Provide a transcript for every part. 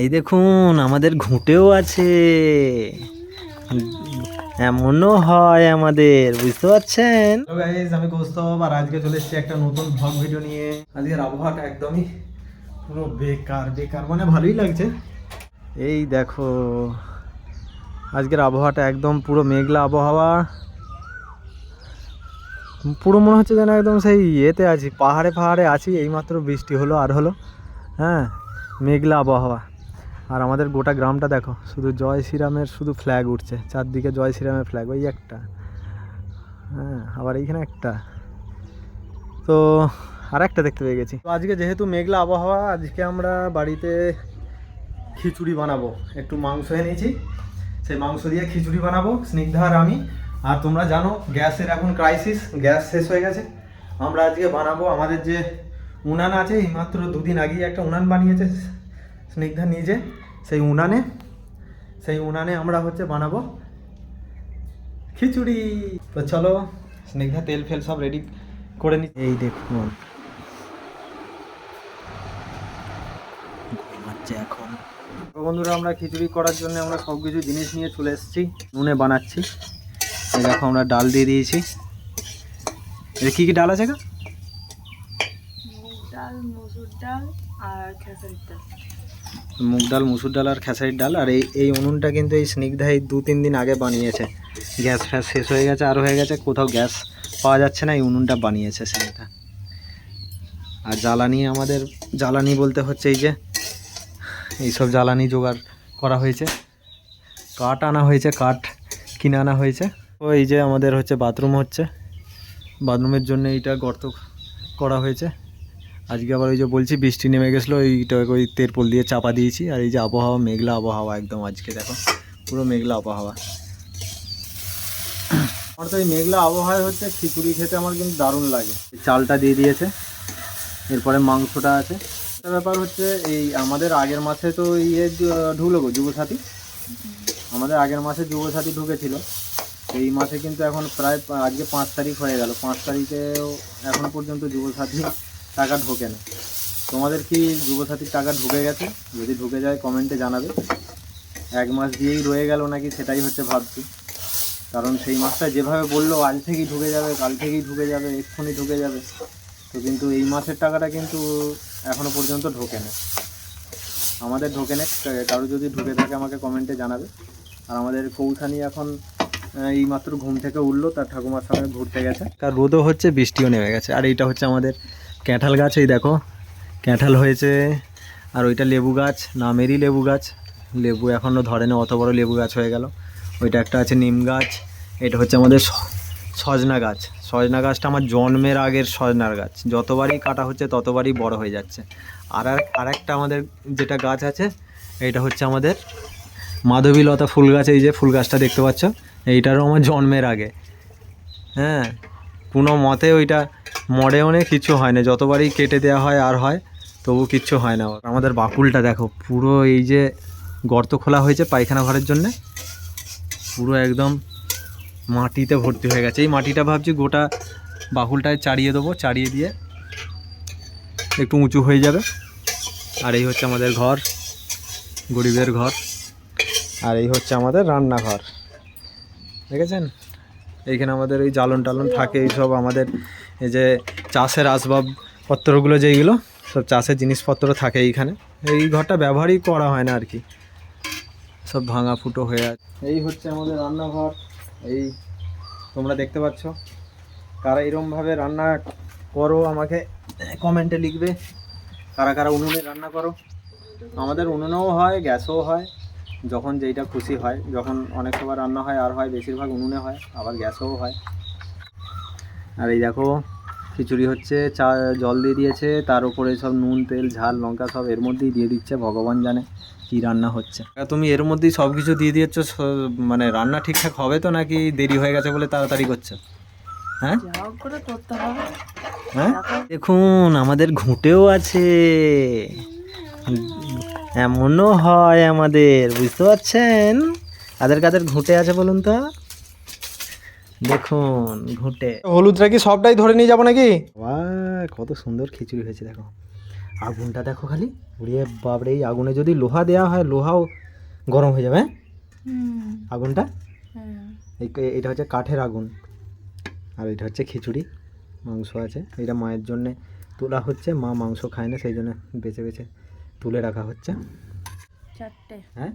এই দেখুন আমাদের ঘুঁটেও আছে। এমনও হয় আমাদের, বুঝতে পারছেন? তো গাইস, আমি কৌস্তব আর আজকে চলে এসেছি একটা নতুন ব্লগ ভিডিও নিয়ে। আজকের আবহাওয়াটা একদমই পুরো বেকার বেকার, মানে ভালোই লাগছে। এই দেখো আজকের আবহাওয়াটা একদম পুরো মেঘলা আবহাওয়া। পুরো মনে হচ্ছে যেন একদম সেই ইয়েতে আছি, পাহাড়ে পাহাড়ে আছি। এইমাত্র বৃষ্টি হলো আর হলো, হ্যাঁ, মেঘলা আবহাওয়া। আর আমাদের গোটা গ্রামটা দেখো, শুধু জয় শ্রীরামের শুধু ফ্ল্যাগ উঠছে চারদিকে, জয় শ্রীরামের ফ্ল্যাগ। ওই একটা, হ্যাঁ, আবার এইখানে একটা, তো আর একটা দেখতে পেয়ে গেছি। তো আজকে যেহেতু মেঘলা আবহাওয়া, আজকে আমরা বাড়িতে খিচুড়ি বানাবো। একটু মাংস এনেছি, সেই মাংস দিয়ে খিচুড়ি বানাবো স্নিগ্ধা আর আমি। আর তোমরা জানো গ্যাসের এখন ক্রাইসিস, গ্যাস শেষ হয়ে গেছে। আমরা আজকে বানাবো, আমাদের যে উনান আছে, এইমাত্র দুদিন আগেই একটা উনান বানিয়েছে স্নিগ্ধা নিজে। সেই উনানে আমরা বানাবো খিচুড়ি। তো চলো, স্নিগ্ধা তেল ফেল সব রেডি করে নি। এই দেখুন ঘুমাচ্ছে এখন। তো বন্ধুরা, আমরা খিচুড়ি করার জন্য আমরা সব কিছু জিনিস নিয়ে চলে এসেছি, নুনে বানাচ্ছি। এই দেখো আমরা ডাল দিয়ে দিয়েছি। এর কি কি ডাল আছে গো? মুগ ডাল, মসুর ডাল আর খেসারির ডাল। মুগ ডাল, মসুর ডাল আর খেসারির ডাল। আর এই উনুনটা কিন্তু এই স্নিগ্ধা এই 2-3 দিন আগে বানিয়েছে। গ্যাস ফ্যাস শেষ হয়ে গেছে, আরও হয়ে গেছে, কোথাও গ্যাস পাওয়া যাচ্ছে না, এই উনুনটা বানিয়েছে স্নিগ্ধা। আর জ্বালানি, আমাদের জ্বালানি বলতে হচ্ছে এই যে এইসব জ্বালানি জোগাড় করা হয়েছে। কাঠ আনা হয়েছে, কাঠ কিনে আনা হয়েছে। তো এই যে আমাদের বাথরুম বাথরুমের জন্য এইটা গর্ত করা হয়েছে। আজকে আবার ওই যে বলছি বৃষ্টি নেমে গেছিলো, এইটা ওই তেরপল দিয়ে চাপা দিয়েছি। আর এই যে আবহাওয়া, মেঘলা আবহাওয়া একদম আজকে দেখো, পুরো মেঘলা আবহাওয়া। আমার তো এই মেঘলা আবহাওয়ায় খিচুড়ি খেতে আমার কিন্তু দারুণ লাগে। চালটা দিয়ে দিয়েছে, এরপরে মাংসটা আছে। একটা ব্যাপার এই আমাদের আগের মাসে তো ঢুকলো গো যুবসাথী। আমাদের আগের মাসে যুবসাথী ঢুকেছিল। এই মাসে কিন্তু এখন প্রায় আজকে 5 তারিখ হয়ে গেল, 5 তারিখেও এখনো পর্যন্ত যুবসাথী টাকা ঢোকে না। তোমাদের কি যুবসাথীর টাকা ঢুকে গেছে? যদি ঢুকে যায় কমেন্টে জানাবে। 1 মাস দিয়েই রয়ে গেল নাকি, সেটাই ভাবছি। কারণ সেই মাসটা যেভাবে বললো আজ থেকেই ঢুকে যাবে, কাল থেকেই ঢুকে যাবে, এক্ষুনি ঢুকে যাবে, তো কিন্তু এই মাসের টাকাটা কিন্তু এখনো পর্যন্ত ঢোকে না। আমাদের ঢোকে না। কারো যদি ঢুকে থাকে আমাকে কমেন্টে জানাবে। আর আমাদের কৌশানি এখন এইমাত্র ঘুম থেকে উঠলো, তার ঠাকুমার সঙ্গে ঘুরতে গেছে। আর রোদও বৃষ্টিও নেমে গেছে। আর এইটা আমাদের ক্যাঁঠাল গাছ। এই দেখো ক্যাঁঠাল হয়েছে। আর ওইটা লেবু গাছ, নামেরই লেবু গাছ। লেবু এখনও ধরে না, অত বড় লেবু গাছ হয়ে গেল। ওইটা একটা আছে নিম গাছ। এটা আমাদের সজনা গাছ। সজনা গাছটা আমার জন্মের আগের সজনার গাছ, যতবারই কাটা হচ্ছে ততবারই বড় হয়ে যাচ্ছে। আর একটা আমাদের যেটা গাছ আছে, এইটা আমাদের মাধবীলতা ফুল গাছ। এই যে ফুল গাছটা দেখতে পাচ্ছ, এইটারও আমার জন্মের আগে। হ্যাঁ, কোনো মতে ওইটা মরেও নেই, কিছু হয় না, যতবারই কেটে দেওয়া হয় আর হয়, তবু কিচ্ছু হয় না। আমাদের বাকুলটা দেখো, পুরো এই যে গর্ত খোলা হয়েছে পায়খানা ঘরের জন্যে, পুরো একদম মাটিতে ভর্তি হয়ে গেছে। এই মাটিটা ভাবছি গোটা বাকুলটায় চাড়িয়ে দেবো, চাড়িয়ে দিয়ে একটু উঁচু হয়ে যাবে। আর এই আমাদের ঘর, গরিবের ঘর। আর এই আমাদের রান্নাঘর, দেখেছেন? এইখানে আমাদের এই জ্বালন টালন থাকে, এইসব আমাদের এই যে চাষের আসবাবপত্রগুলো, যেইগুলো সব চাষের জিনিসপত্র থাকে এইখানে। এই ঘরটা ব্যবহারই করা হয় না আর কি, সব ভাঙা ফুটো হয়ে আছে। এই আমাদের রান্নাঘর। এই তোমরা দেখতে পাচ্ছ। কারা এরমভাবে রান্না করো আমাকে কমেন্টে লিখবে, কারা কারা উনুনে রান্না করো। আমাদের উনুনেও হয়, গ্যাসও হয়, যখন যেইটা খুশি হয়। যখন অনেক সময় রান্না হয় আর হয়, বেশিরভাগ উনুনে হয়, আবার গ্যাসও হয়। আর এই দেখো খিচুড়ি চা জল দিয়ে দিয়েছে, তার উপরে সব নুন তেল ঝাল লঙ্কা সব এর মধ্যেই দিয়ে দিচ্ছে। ভগবান জানে কি রান্না হচ্ছে। তুমি এর মধ্যেই সব কিছু দিয়ে দিচ্ছ, মানে রান্না ঠিকঠাক হবে তো, নাকি দেরি হয়ে গেছে বলে তাড়াতাড়ি করছো? হ্যাঁ হ্যাঁ, দেখুন আমাদের ঘুঁটেও আছে। এমনও হয় আমাদের, বুঝতে পারছেন? কাদের কাদের ঘুঁটে আছে বলুন তো? দেখুন ঘুঁটে। হলুদটা কি সবটাই ধরে নিয়ে যাবো নাকি? বাহ, কত সুন্দর খিচুড়ি হয়েছে দেখো। আগুনটা দেখো খালি, উড়িয়ে বাপরে, এই আগুনে যদি লোহা দেওয়া হয় লোহাও গরম হয়ে যাবে। হ্যাঁ আগুনটা, এটা হচ্ছে কাঠের আগুন, আর এটা হচ্ছে খিচুড়ি, মাংস আছে। এটা মায়ের জন্যে তোলা হচ্ছে, মা মাংস খায় না, সেই জন্য বেছে বেছে তুলে রাখা হচ্ছে। 4টে। হ্যাঁ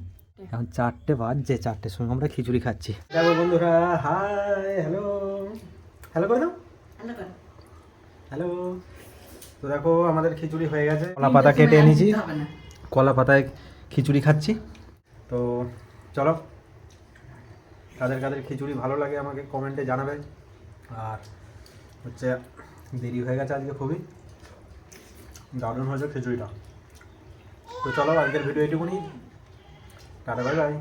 এখন 4টে বাজছে, 4টের সময় আমরা খিচুড়ি খাচ্ছি। দেখো বন্ধুরা, হাই, হ্যালো, হ্যালো করে দাও, হ্যালো। তো দেখো আমাদের খিচুড়ি হয়ে গেছে, কলা পাতা কেটে এনেছি, কলা পাতায় খিচুড়ি খাচ্ছি। তো চলো, কাদের কাদের খিচুড়ি ভালো লাগে আমাকে কমেন্টে জানাবে। আর হচ্ছে দেরি হয়ে গেছে আজকে, খুবই দারুণ হয়েছে খিচুড়িটা। তো চলো আজকের ভিডিও এইটুকুনি, টাটা বাই বাই।